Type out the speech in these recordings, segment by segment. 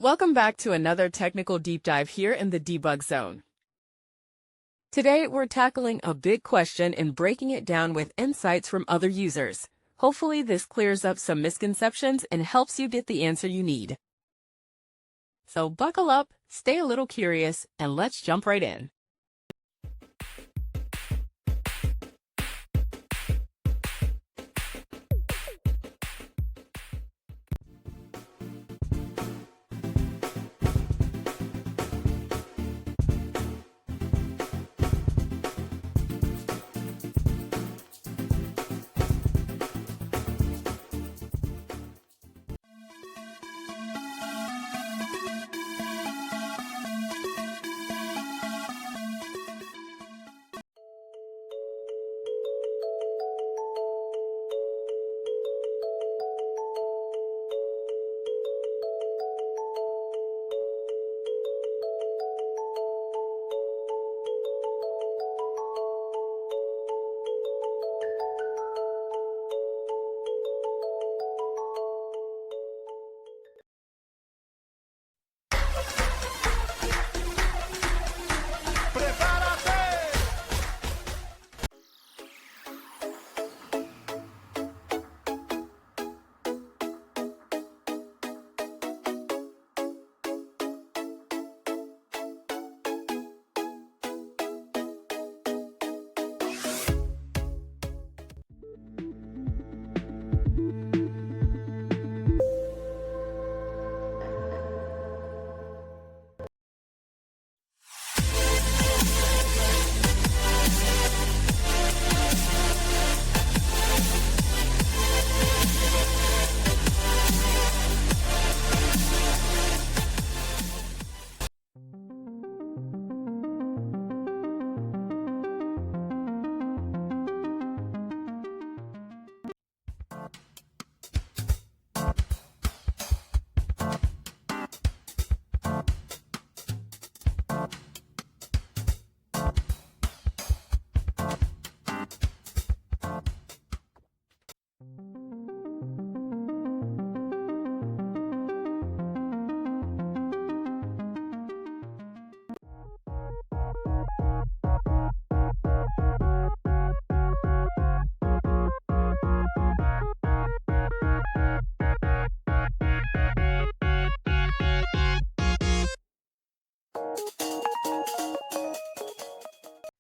Welcome back to another technical deep dive here in the debug zone. Today, we're tackling a big question and breaking it down with insights from other users. Hopefully, this clears up some misconceptions and helps you get the answer you need. So buckle up, stay a little curious, and let's jump right in.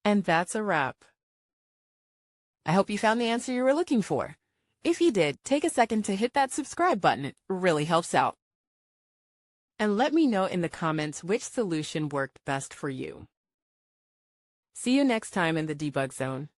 And that's a wrap. I hope you found the answer you were looking for. If you did, take a second to hit that subscribe button. It really helps out. And let me know in the comments which solution worked best for you. See you next time in the debug zone.